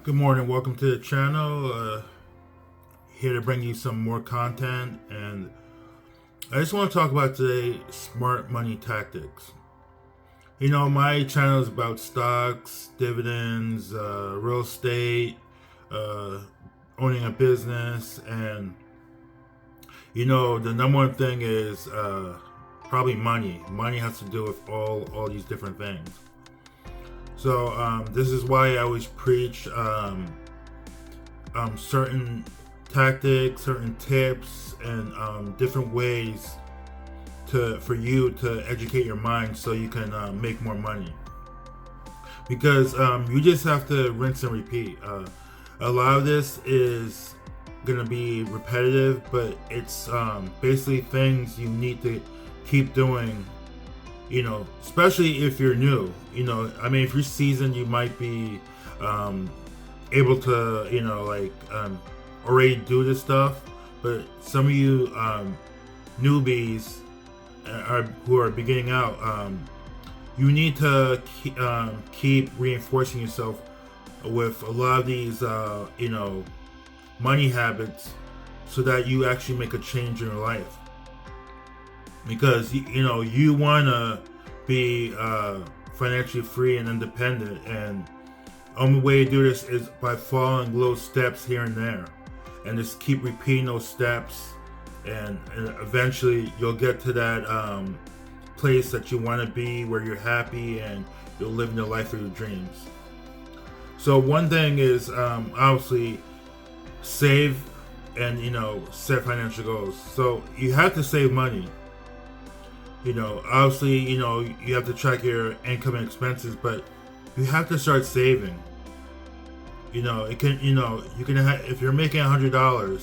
Good morning, welcome to the channel. Here to bring you some more content, and I just want to talk about today smart money tactics. You know, my channel is about stocks, dividends, real estate, uh, owning a business, and you know, the number one thing is probably money. Money has to do with all these different things. So this is why I always preach certain tactics, certain tips, and different ways for you to educate your mind so you can make more money. Because you just have to rinse and repeat. A lot of this is gonna be repetitive, but it's basically things you need to keep doing. You know, especially if you're new. You know, I mean, if you're seasoned, you might be able to, already do this stuff. But some of you newbies who are beginning out, you need to keep reinforcing yourself with a lot of these, money habits, so that you actually make a change in your life. Because you want to be financially free and independent, and the only way to do this is by following little steps here and there, and just keep repeating those steps, and eventually you'll get to that place that you want to be, where you're happy and you'll live the life of your dreams. So one thing is obviously save and set financial goals. So you have to save money. Obviously, you have to track your income and expenses, but you have to start saving. It can, you can have, if you're making $100,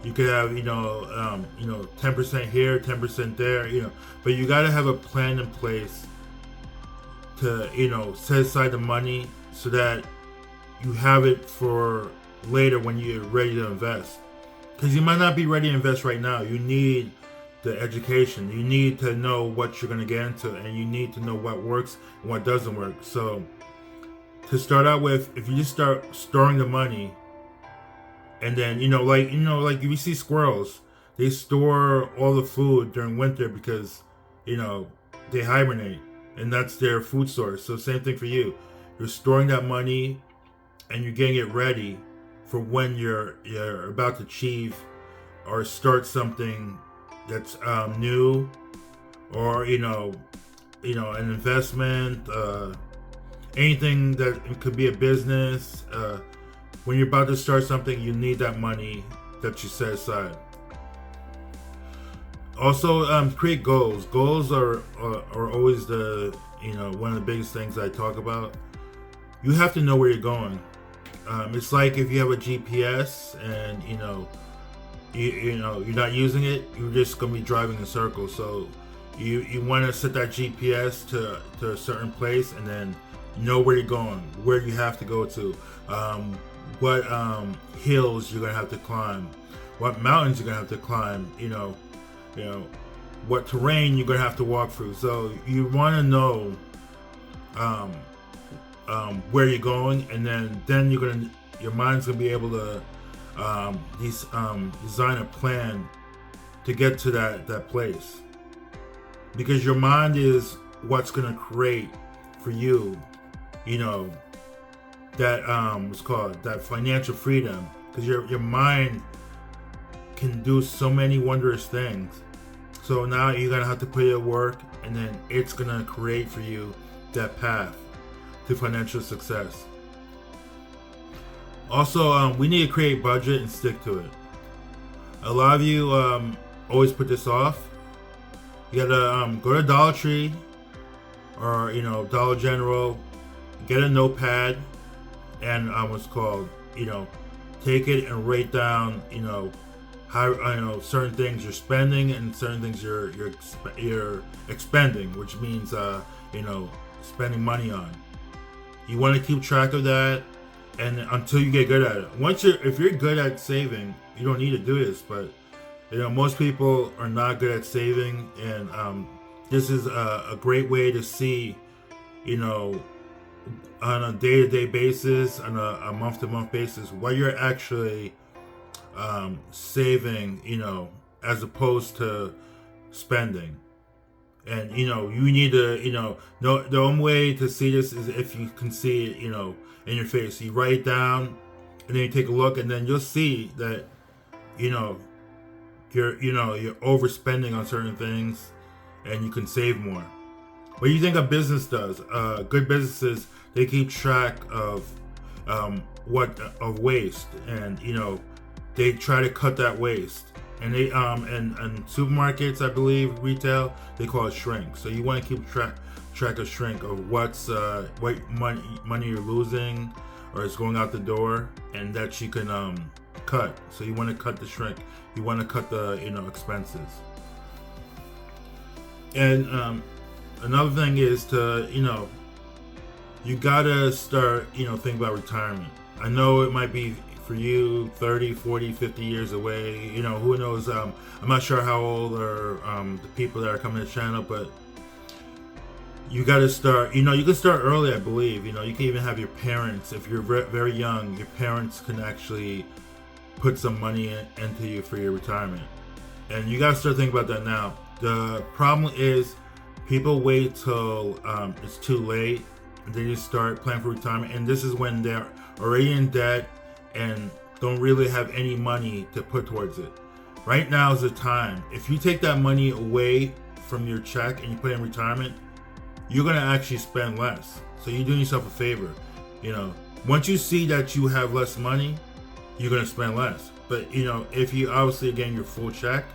you could have, 10% here, 10% there, but you got to have a plan in place to, set aside the money so that you have it for later when you're ready to invest. Because you might not be ready to invest right now. You need the education. You need to know what you're going to get into, and you need to know what works and what doesn't work. So to start out with, if you just start storing the money, and then like if you see squirrels, they store all the food during winter because they hibernate, and that's their food source. So same thing for you. You're storing that money, and you're getting it ready for when you're about to achieve or start something that's new, or an investment, anything that it could be a business. When you're about to start something, you need that money that you set aside. Also, create goals. Goals are always the one of the biggest things I talk about. You have to know where you're going. It's like if you have a GPS and you're not using it, you're just gonna be driving in circles. So you want to set that GPS to a certain place, and then know where you're going, where you have to go to, what hills you're gonna have to climb, what mountains you're gonna have to climb, what terrain you're gonna have to walk through. So you want to know where you're going, and then your mind's gonna be able to design a plan to get to that place, because your mind is what's going to create for you that what's called that financial freedom, because your mind can do so many wondrous things. So now you're going to have to put your work, and then it's going to create for you that path to financial success. Also, we need to create a budget and stick to it. A lot of you always put this off. You gotta go to Dollar Tree or Dollar General, get a notepad, and take it and write down how certain things you're spending and certain things you're expending, which means spending money on. You want to keep track of that. And until you get good at it. If you're good at saving, you don't need to do this. But most people are not good at saving, and this is a great way to see on a day-to-day basis, on a month-to-month basis, what you're actually saving, as opposed to spending. And you need to, the only way to see this is if you can see it, in your face. You write it down, and then you take a look, and then you'll see that, you know, you're overspending on certain things, and you can save more. What do you think a business does? Good businesses, they keep track of of waste, and they try to cut that waste. And they and supermarkets, I believe, retail, they call it shrink. So you want to keep track of shrink, of what money you're losing or is going out the door, and that you can cut. So you want to cut the shrink. You want to cut the expenses. And another thing is to you gotta start thinking about retirement. I know it might be for you 30, 40, 50 years away. Who knows? I'm not sure how old or the people that are coming to the channel, but you got to start. You can start early, I believe. You can even have your parents, if you're very young, your parents can actually put some money into you for your retirement. And you got to start thinking about that now. The problem is people wait till it's too late, and then you start planning for retirement. And this is when they're already in debt and don't really have any money to put towards it. Right now is the time. If you take that money away from your check and you put it in retirement, you're gonna actually spend less. So you're doing yourself a favor. Once you see that you have less money, you're gonna spend less. But if you obviously getting your full check,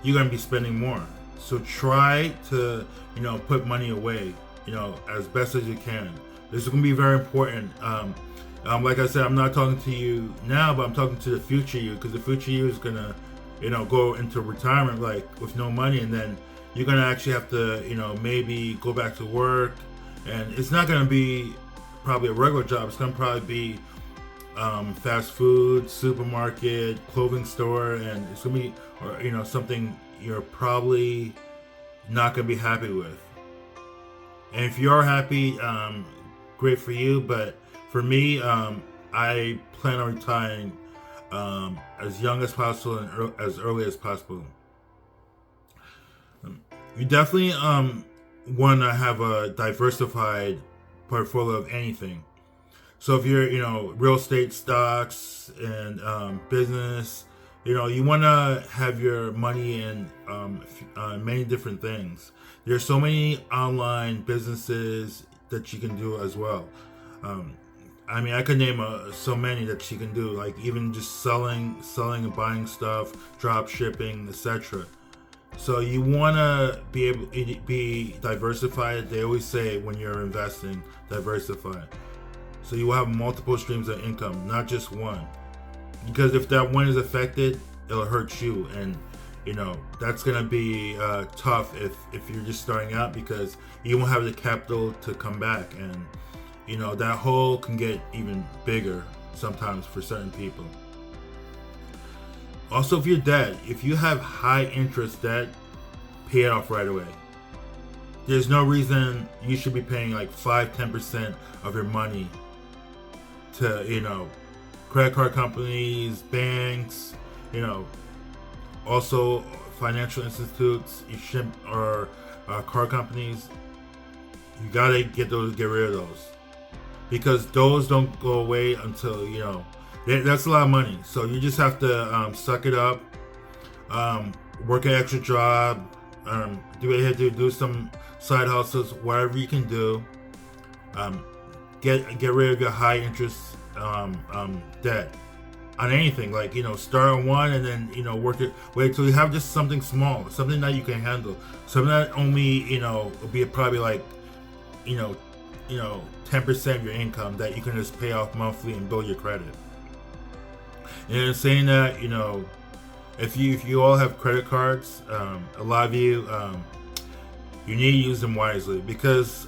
you're gonna be spending more. So try to put money away, as best as you can. This is gonna be very important. Like I said, I'm not talking to you now, but I'm talking to the future you, because the future you is gonna, go into retirement with no money, and then you're gonna actually have to, maybe go back to work, and it's not gonna be probably a regular job. It's gonna probably be fast food, supermarket, clothing store, and it's gonna be, or something you're probably not gonna be happy with. And if you are happy, great for you, but for me, I plan on retiring as young as possible and as early as possible. You definitely want to have a diversified portfolio of anything. So if you're, real estate, stocks, and business, you want to have your money in many different things. There's so many online businesses that you can do as well. I could name so many that you can do, like even just selling and buying stuff, drop shipping, etc. So you want to be able to be diversified. They always say when you're investing, diversify. So you will have multiple streams of income, not just one. Because if that one is affected, it'll hurt you, and that's gonna be tough if you're just starting out, because you won't have the capital to come back, and that hole can get even bigger sometimes for certain people. Also, if you have high interest debt, pay it off right away. There's no reason you should be paying like 5-10% of your money to credit card companies, banks, also financial institutes, or car companies. You gotta get rid of those, because those don't go away until that's a lot of money. So you just have to suck it up, work an extra job, do what you have to do some side hustles, whatever you can do. Get rid of your high interest debt on anything. Like start on one, and then work it. Wait till you have just something small, something that you can handle, something that only will be probably like 10% of your income that you can just pay off monthly and build your credit. And saying that, if you all have credit cards, a lot of you you need to use them wisely, because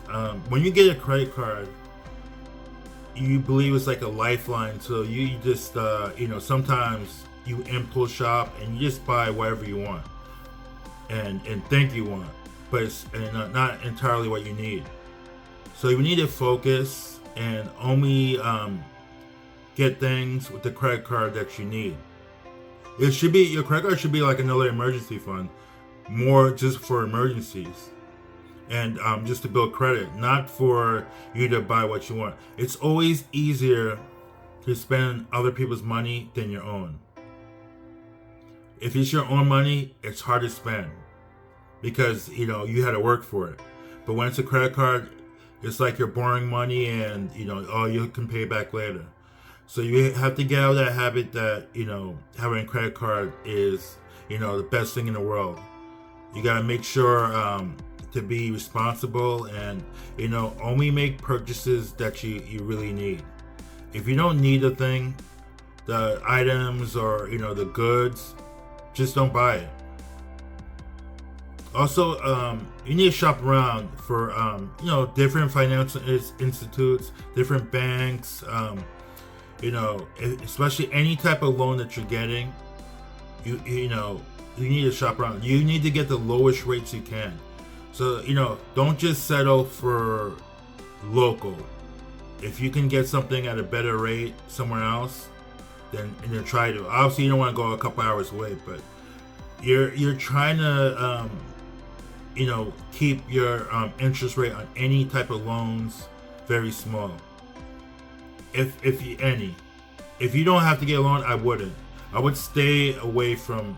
when you get a credit card, you believe it's like a lifeline. So you just sometimes you impulse shop and you just buy whatever you want and think you want, but it's not entirely what you need. So you need to focus and only get things with the credit card that you need. It should be, your credit card should be like another emergency fund, more just for emergencies and just to build credit, not for you to buy what you want. It's always easier to spend other people's money than your own. If it's your own money, it's hard to spend because you had to work for it. But when it's a credit card, it's like you're borrowing money and you can pay back later. So you have to get out of that habit that having a credit card is the best thing in the world. You got to make sure to be responsible and only make purchases that you really need. If you don't need the thing, the items or the goods, just don't buy it. Also, you need to shop around for different financial institutes, different banks. Especially any type of loan that you're getting, you need to shop around. You need to get the lowest rates you can. So don't just settle for local. If you can get something at a better rate somewhere else, then try to. Obviously, you don't want to go a couple hours away, but you're trying to keep your interest rate on any type of loans very small. If you don't have to get a loan, I wouldn't. I would stay away from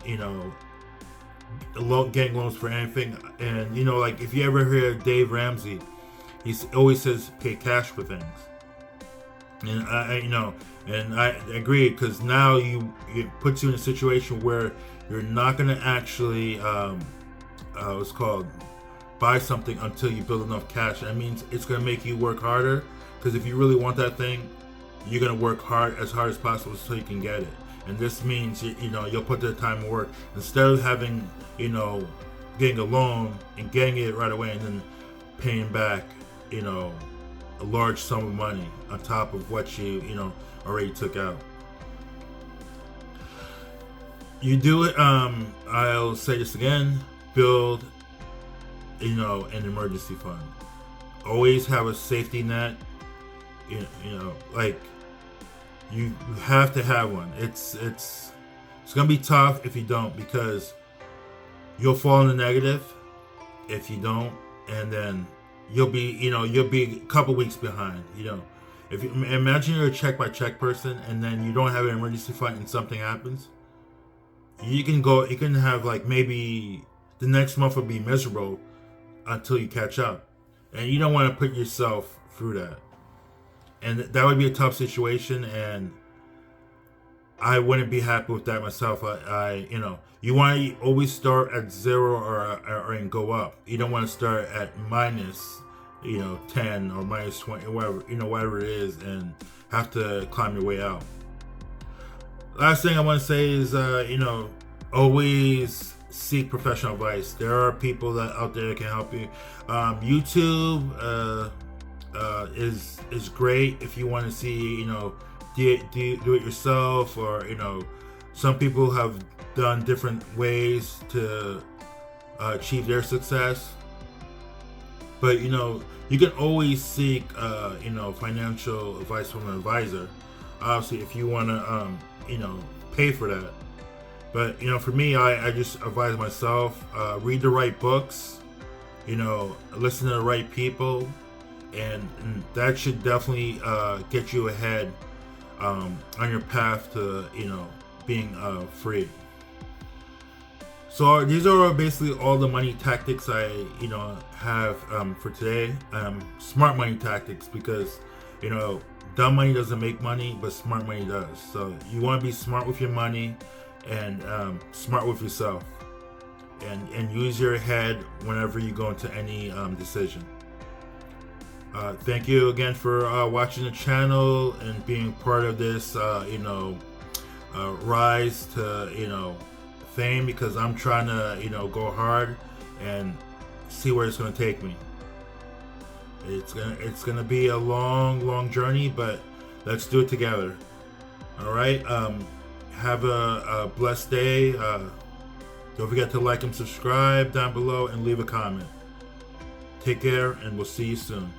getting loans for anything. And like if you ever hear Dave Ramsey, he always says pay cash for things. And I agree, because now it puts you in a situation where you're not going to actually what's called buy something until you build enough cash. That means it's going to make you work harder, because if you really want that thing, you're going to work as hard as possible so you can get it. And this means you'll put the time to work instead of having getting a loan and getting it right away and then paying back a large sum of money on top of what you already took out. You do it. I'll say this again: build an emergency fund. Always have a safety net. Like you have to have one. It's gonna be tough if you don't, because you'll fall in the negative if you don't, and then you'll be a couple weeks behind. If you imagine you're a check by check person and then you don't have an emergency fund and something happens, you can have like maybe the next month will be miserable until you catch up, and you don't want to put yourself through that. And that would be a tough situation, and I wouldn't be happy with that myself. You want to always start at zero or and go up. You don't want to start at minus 10 or minus 20, whatever it is, and have to climb your way out. Last thing I want to say is always seek professional advice. There are people out there that can help you. YouTube is great if you want to see do it yourself, or some people have done different ways to achieve their success. But you can always seek financial advice from an advisor, obviously, if you want to pay for that. But for me, I just advise myself, read the right books, listen to the right people, and that should definitely get you ahead on your path to being free. So these are basically all the money tactics I have for today. Smart money tactics, because dumb money doesn't make money, but smart money does. So you want to be smart with your money and smart with yourself, and use your head whenever you go into any decision. Thank you again for watching the channel and being part of this rise to fame, because I'm trying to go hard and see where it's going to take me. It's gonna be a long journey, but let's do it together. All right. Have a blessed day. Don't forget to like and subscribe down below and leave a comment. Take care, and we'll see you soon.